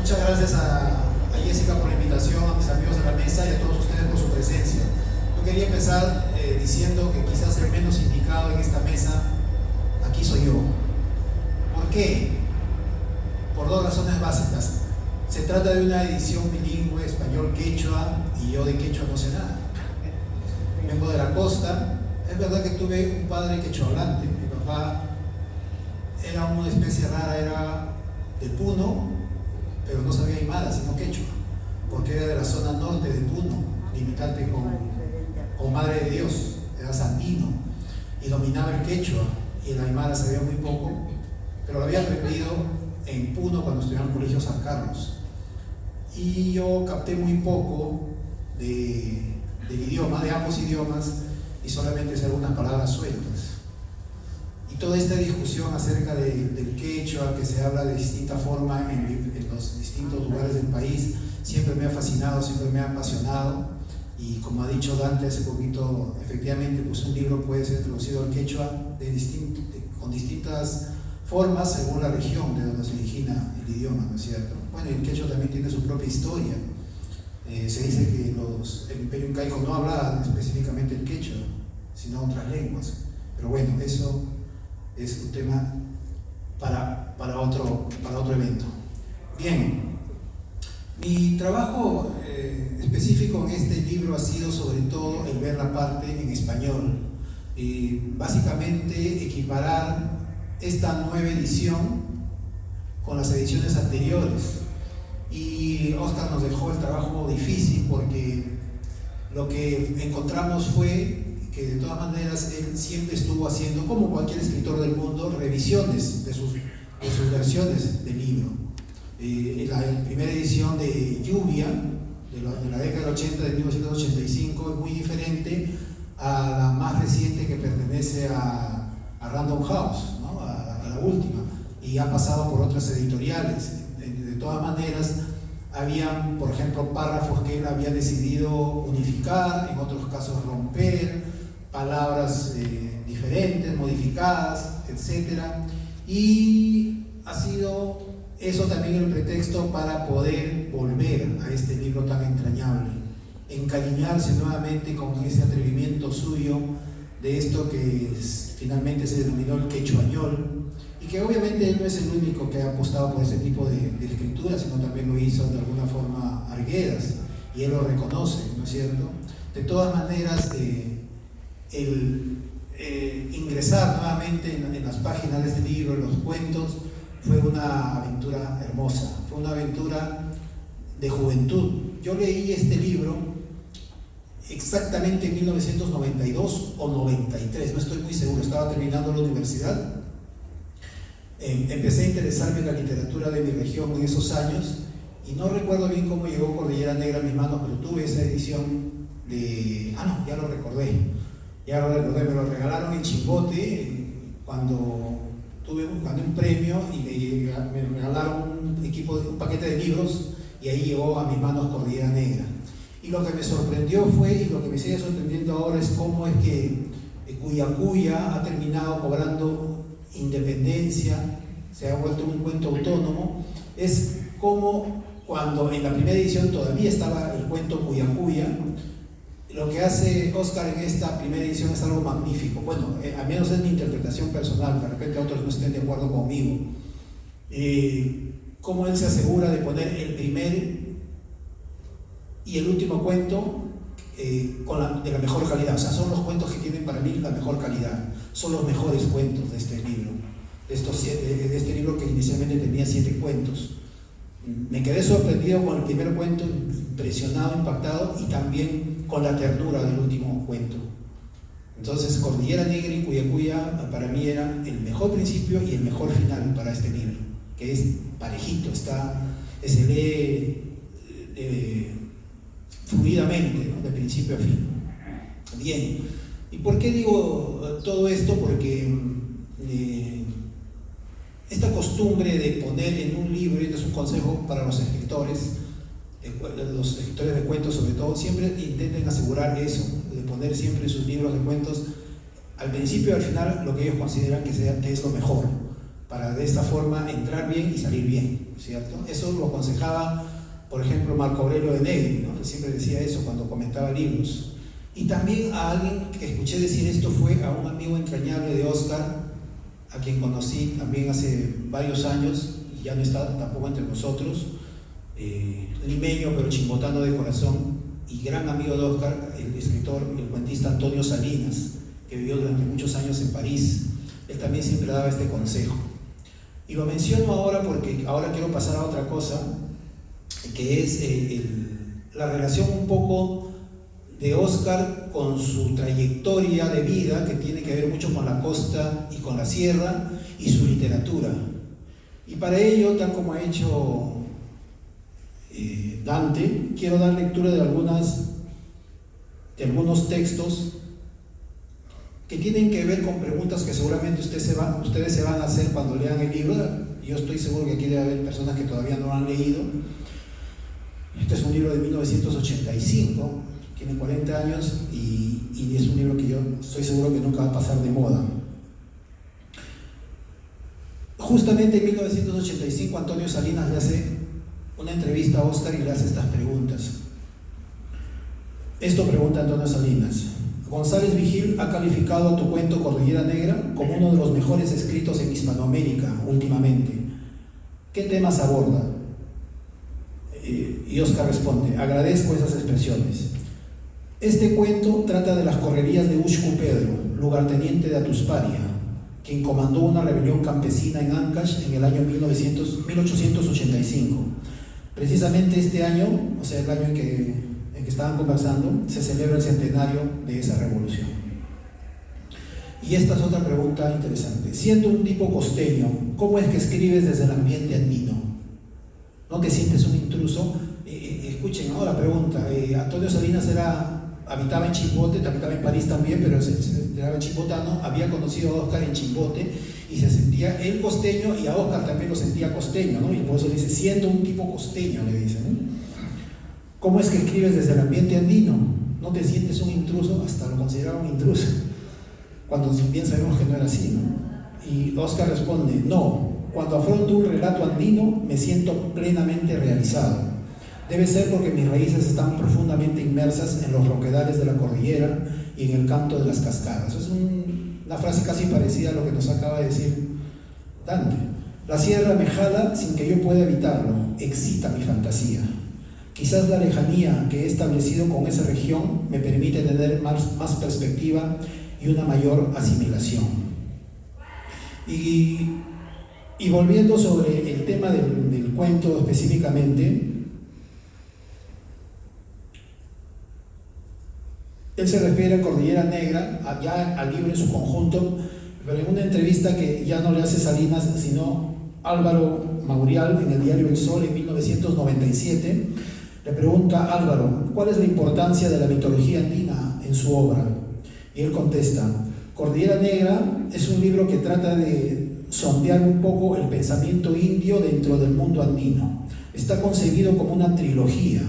Muchas gracias a Jessica por la invitación, a mis amigos de la mesa y a todos ustedes por su presencia. Yo quería empezar diciendo que quizás el menos indicado en esta mesa, aquí soy yo. ¿Por qué? Por dos razones básicas. Se trata de una edición bilingüe español-quechua y yo de quechua no sé nada. Vengo de la costa. Es verdad que tuve un padre quechohablante. Mi papá era una especie rara, era de Puno, pero no sabía aymara, sino quechua, porque era de la zona norte de Puno, limitante con Madre de Dios, era sandino, y dominaba el quechua, y el aymara sabía muy poco, pero lo había aprendido en Puno cuando estudiaba en el Colegio San Carlos. Y yo capté muy poco del idioma, de ambos idiomas, y solamente sé algunas palabras sueltas. Y toda esta discusión acerca del quechua, que se habla de distinta forma en los distintos lugares del país, siempre me ha fascinado, siempre me ha apasionado. Y como ha dicho Dante hace poquito, efectivamente, pues un libro puede ser traducido al quechua con distintas formas según la región de donde se origina el idioma, ¿no es cierto? Bueno, el quechua también tiene su propia historia. Se dice que el Imperio Incaico no hablaba específicamente el quechua, sino otras lenguas. Pero bueno, eso es un tema para otro evento. Bien, mi trabajo específico en este libro ha sido sobre todo el ver la parte en español. Básicamente equiparar esta nueva edición con las ediciones anteriores. Y Oscar nos dejó el trabajo difícil porque lo que encontramos fue que de todas maneras él siempre estuvo haciendo, como cualquier escritor del mundo, revisiones de sus versiones del libro. La primera edición de Lluvia, de la década del 80, de 1985, es muy diferente a la más reciente que pertenece a Random House, ¿no? a la última, y ha pasado por otras editoriales. De todas maneras, habían, por ejemplo, párrafos que él había decidido unificar, en otros casos romper, palabras diferentes, modificadas, etc. Y ha sido eso también el pretexto para poder volver a este libro tan entrañable, encariñarse nuevamente con ese atrevimiento suyo de esto que finalmente se denominó el quechuañol, y que obviamente él no es el único que ha apostado por ese tipo de escritura, sino también lo hizo de alguna forma Arguedas, y él lo reconoce, ¿no es cierto? De todas maneras, el ingresar nuevamente en las páginas de este libro, en los cuentos, fue una aventura hermosa, fue una aventura de juventud. Yo leí este libro exactamente en 1992 o 93, no estoy muy seguro, estaba terminando la universidad. Empecé a interesarme en la literatura de mi región en esos años y no recuerdo bien cómo llegó Cordillera Negra a mis manos, pero tuve esa edición de... no, ya lo recordé, me lo regalaron en Chimbote cuando gané un premio y me regalaron un paquete de libros, y ahí llegó a mis manos Cordillera Negra. Y lo que me sorprendió y lo que me sigue sorprendiendo ahora es cómo es que Cuyacuya ha terminado cobrando independencia, se ha vuelto un cuento autónomo. Es como cuando en la primera edición todavía estaba el cuento Cuyacuya. Lo que hace Oscar en esta primera edición es algo magnífico. Bueno, al menos es mi interpretación personal, de repente otros no estén de acuerdo conmigo. Cómo él se asegura de poner el primer y el último cuento de la mejor calidad. O sea, son los cuentos que tienen para mí la mejor calidad. Son los mejores cuentos de este libro. De este libro que inicialmente tenía 7 cuentos. Me quedé sorprendido con el primer cuento, impresionado, impactado, y también con la ternura del último cuento. Entonces, Cordillera Negra y Cuyacuya para mí era el mejor principio y el mejor final para este libro, que es parejito, se lee fluidamente, ¿no? De principio a fin. Bien, ¿y por qué digo todo esto? Porque esta costumbre de poner en un libro, y este es un consejo para los escritores de cuentos sobre todo, siempre intenten asegurar eso, de poner siempre en sus libros de cuentos al principio y al final lo que ellos consideran que es lo mejor, para de esta forma entrar bien y salir bien, ¿cierto? Eso lo aconsejaba, por ejemplo, Marco Aurelio de Negri, ¿no? Él siempre decía eso cuando comentaba libros. Y también a alguien que escuché decir esto fue a un amigo entrañable de Oscar, a quien conocí también hace varios años, y ya no está tampoco entre nosotros, limeño pero chimbotano de corazón, y gran amigo de Oscar, el escritor, el cuentista Antonio Salinas, que vivió durante muchos años en París. Él también siempre daba este consejo. Y lo menciono ahora porque ahora quiero pasar a otra cosa, que es la relación un poco de Oscar con su trayectoria de vida, que tiene que ver mucho con la costa y con la sierra, y su literatura. Y para ello, tal como ha hecho Dante, quiero dar lectura de algunos textos que tienen que ver con preguntas que seguramente ustedes se van a hacer cuando lean el libro. Yo estoy seguro que aquí debe haber personas que todavía no lo han leído. Este es un libro de 1985, tiene 40 años y es un libro que yo estoy seguro que nunca va a pasar de moda. Justamente en 1985 Antonio Salinas le hace una entrevista a Oscar y le hace estas preguntas. Esto pregunta Antonio Salinas: González Vigil ha calificado a tu cuento Cordillera Negra como uno de los mejores escritos en Hispanoamérica últimamente. ¿Qué temas aborda? Y Oscar responde: agradezco esas expresiones. Este cuento trata de las correrías de Ushku Pedro, lugarteniente de Atusparia, quien comandó una rebelión campesina en Ancash en el año 1885. Precisamente este año, o sea, el año en que estaban conversando, se celebra el centenario de esa revolución. Y esta es otra pregunta interesante. Siendo un tipo costeño, ¿cómo es que escribes desde el ambiente andino? ¿No te sientes un intruso? Escuchen ahora la pregunta. Antonio Salinas habitaba en Chimbote, habitaba en París también, pero era chimbotano, había conocido a Oscar en Chimbote y se sentía él costeño, y a Oscar también lo sentía costeño, ¿no? Y por eso le dice, siendo un tipo costeño, le dice, ¿no? ¿Cómo es que escribes desde el ambiente andino? ¿No te sientes un intruso? Hasta lo consideraba un intruso, cuando bien sabemos que no era así, ¿no? Y Oscar responde: no, cuando afronto un relato andino me siento plenamente realizado. Debe ser porque mis raíces están profundamente inmersas en los roquedales de la cordillera y en el canto de las cascadas. Es una frase casi parecida a lo que nos acaba de decir Dante. La sierra me jala sin que yo pueda evitarlo, excita mi fantasía. Quizás la lejanía que he establecido con esa región me permite tener más perspectiva y una mayor asimilación. Y volviendo sobre el tema del cuento específicamente, él se refiere a Cordillera Negra, ya al libro en su conjunto, pero en una entrevista que ya no le hace Salinas, sino Álvaro Maurial en el diario El Sol en 1997, le pregunta a Álvaro: ¿cuál es la importancia de la mitología andina en su obra? Y él contesta: Cordillera Negra es un libro que trata de sondear un poco el pensamiento indio dentro del mundo andino. Está concebido como una trilogía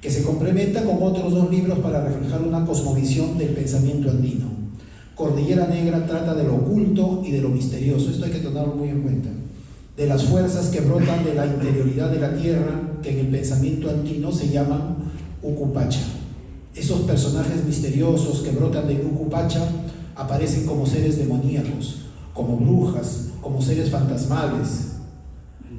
que se complementa con otros dos libros para reflejar una cosmovisión del pensamiento andino. Cordillera Negra trata de lo oculto y de lo misterioso, esto hay que tenerlo muy en cuenta, de las fuerzas que brotan de la interioridad de la tierra, que en el pensamiento andino se llaman Ucupacha. Esos personajes misteriosos que brotan de Ucupacha aparecen como seres demoníacos, como brujas, como seres fantasmales.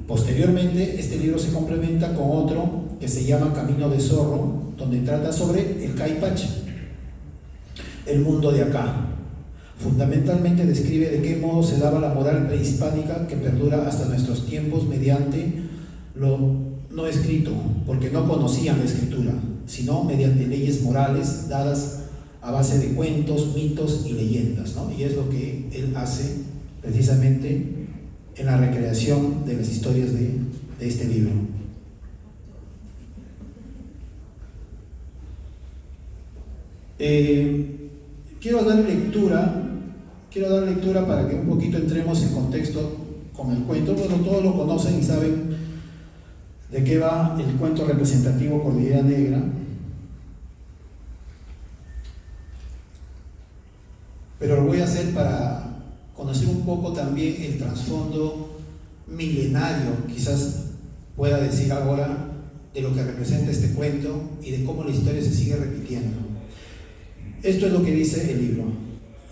Posteriormente, este libro se complementa con otro que se llama Camino de Zorro, donde trata sobre el Caipacha, el mundo de acá. Fundamentalmente describe de qué modo se daba la moral prehispánica que perdura hasta nuestros tiempos mediante lo no escrito, porque no conocían la escritura, sino mediante leyes morales dadas a base de cuentos, mitos y leyendas, ¿no? Y es lo que él hace precisamente en la recreación de las historias de este libro. Quiero dar lectura para que un poquito entremos en contexto con el cuento. Bueno, todos lo conocen y saben de qué va el cuento representativo Cordillera Negra, pero lo voy a hacer para conocer un poco también el trasfondo milenario, quizás pueda decir ahora, de lo que representa este cuento y de cómo la historia se sigue repitiendo. Esto es lo que dice el libro.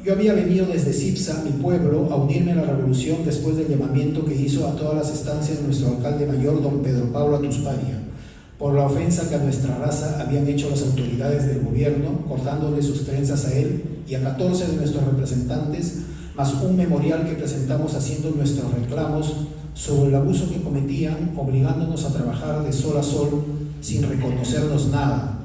Yo había venido desde Cipsa, mi pueblo, a unirme a la revolución después del llamamiento que hizo a todas las estancias de nuestro alcalde mayor, don Pedro Pablo Atusparia, por la ofensa que a nuestra raza habían hecho las autoridades del gobierno, cortándole sus trenzas a él y a 14 de nuestros representantes, más un memorial que presentamos haciendo nuestros reclamos sobre el abuso que cometían, obligándonos a trabajar de sol a sol sin reconocernos nada.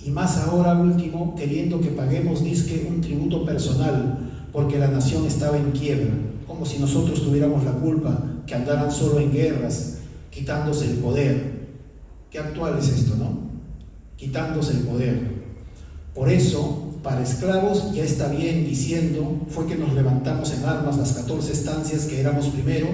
Y más ahora último, queriendo que paguemos disque un tributo personal, porque la nación estaba en quiebra, como si nosotros tuviéramos la culpa, que andaran solo en guerras, quitándose el poder. Qué actual es esto, ¿no? Quitándose el poder. Por eso, para esclavos ya está bien, diciendo, fue que nos levantamos en armas las 14 estancias que éramos primero,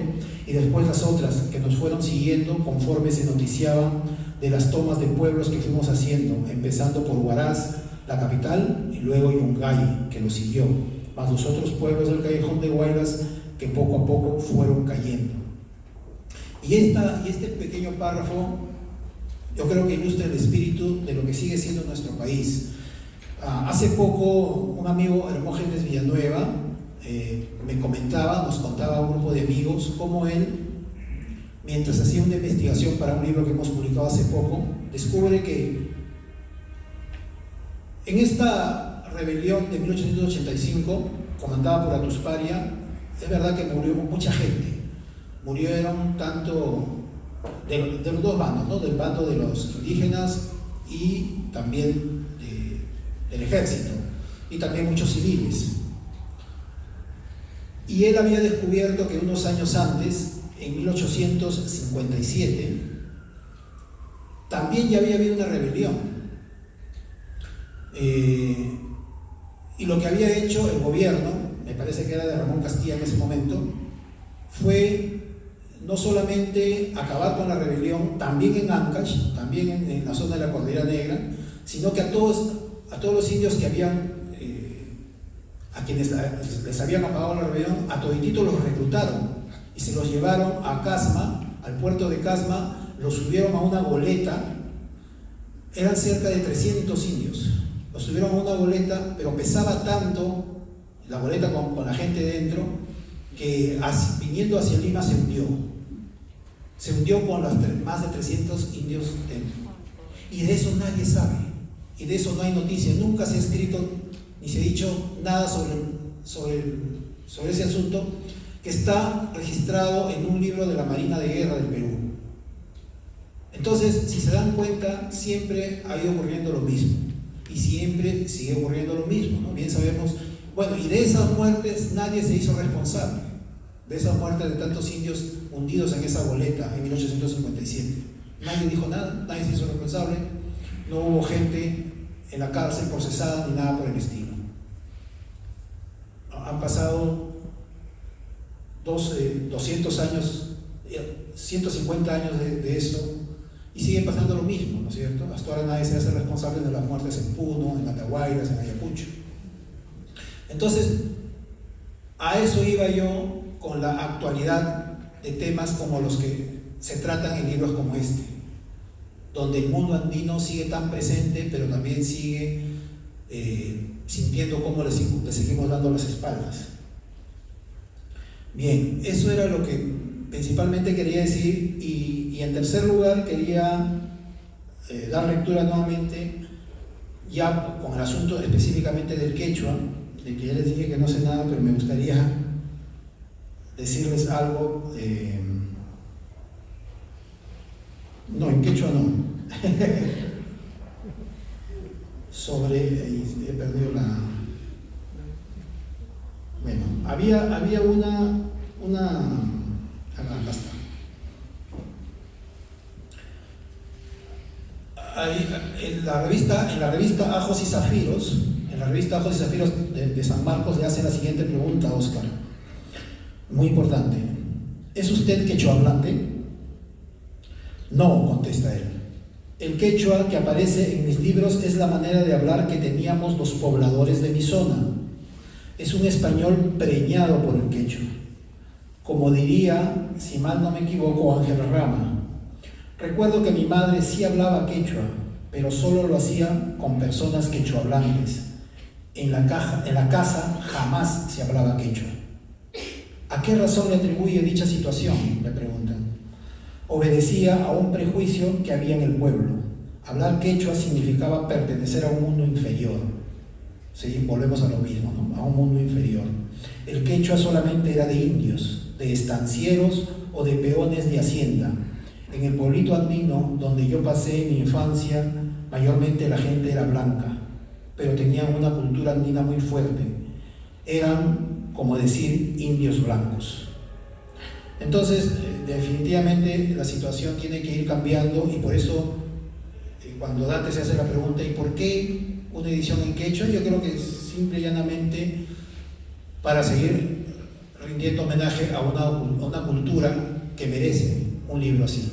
y después las otras que nos fueron siguiendo conforme se noticiaban de las tomas de pueblos que fuimos haciendo, empezando por Huaraz, la capital, y luego Yungay, que lo siguió, más los otros pueblos del callejón de Huaylas que poco a poco fueron cayendo. Y este pequeño párrafo yo creo que ilustra el espíritu de lo que sigue siendo nuestro país. Hace poco un amigo, Hermógenes Villanueva, nos contaba a un grupo de amigos cómo él, mientras hacía una investigación para un libro que hemos publicado hace poco, descubre que en esta rebelión de 1885, comandada por Atusparia, es verdad que murió mucha gente. Murieron tanto de los dos bandos, ¿no? Del bando de los indígenas y también del ejército, y también muchos civiles. Y él había descubierto que unos años antes, en 1857, también ya había habido una rebelión. Y lo que había hecho el gobierno, me parece que era de Ramón Castilla en ese momento, fue no solamente acabar con la rebelión, también en Ancash, también en la zona de la Cordillera Negra, sino que a todos los indios que habían, a quienes les habían acabado la rebelión, a todititos los reclutaron y se los llevaron a Casma, al puerto de Casma, los subieron a una goleta. Eran cerca de 300 indios, los subieron a una goleta, pero pesaba tanto la goleta con la gente dentro, que viniendo hacia Lima se hundió con más de 300 indios dentro. Y de eso nadie sabe, y de eso no hay noticia, nunca se ha escrito ni se ha dicho nada sobre ese asunto, que está registrado en un libro de la Marina de Guerra del Perú. Entonces, si se dan cuenta, siempre ha ido ocurriendo lo mismo, y siempre sigue ocurriendo lo mismo, ¿no? Bien sabemos, bueno, y de esas muertes nadie se hizo responsable, de esas muertes de tantos indios hundidos en esa goleta en 1857. Nadie dijo nada, nadie se hizo responsable, no hubo gente en la cárcel procesada ni nada por el estilo. Han pasado 200 años, 150 años de esto, y sigue pasando lo mismo, ¿no es cierto? Hasta ahora nadie se hace responsable de las muertes en Puno, en Atahuaylas, en Ayacucho. Entonces, a eso iba yo con la actualidad de temas como los que se tratan en libros como este, donde el mundo andino sigue tan presente, pero también sigue sintiendo cómo le seguimos dando las espaldas. Bien, eso era lo que principalmente quería decir, y en tercer lugar quería dar lectura nuevamente, ya con el asunto específicamente del quechua, de que ya les dije que no sé nada, pero me gustaría decirles algo. No, en quechua no. He perdido la... Bueno, había una acá está. En la revista Ajos y Zafiros, de San Marcos, le hace la siguiente pregunta a Óscar, muy importante: ¿es usted quechua hablante? No, contesta él. El quechua que aparece en mis libros es la manera de hablar que teníamos los pobladores de mi zona. es un español preñado por el quechua. Como diría, si mal no me equivoco, Ángel Rama. Recuerdo que mi madre sí hablaba quechua, pero solo lo hacía con personas quechuahablantes. En la casa jamás se hablaba quechua. ¿A qué razón le atribuye dicha situación?, me preguntan. Obedecía a un prejuicio que había en el pueblo. Hablar quechua significaba pertenecer a un mundo inferior. Sí, volvemos a lo mismo, ¿no? A un mundo inferior. El quechua solamente era de indios, de estancieros o de peones de hacienda. En el pueblito andino donde yo pasé mi infancia, mayormente la gente era blanca, pero tenían una cultura andina muy fuerte. Eran, como decir, indios blancos. Entonces, definitivamente la situación tiene que ir cambiando, y por eso cuando Dante se hace la pregunta ¿y por qué una edición en quechua? Yo creo que simple y llanamente para seguir rindiendo homenaje a una cultura que merece un libro así,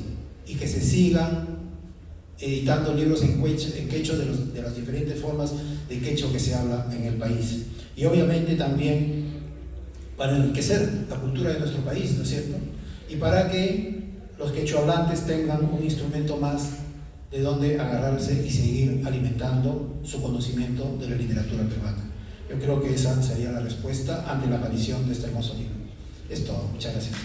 y que se sigan editando libros en quechua de las diferentes formas de quechua que se habla en el país, y obviamente también para enriquecer la cultura de nuestro país, ¿no es cierto? Y para que los quechuahablantes tengan un instrumento más de donde agarrarse y seguir alimentando su conocimiento de la literatura peruana. Yo creo que esa sería la respuesta ante la aparición de este hermoso libro. Es todo. Muchas gracias.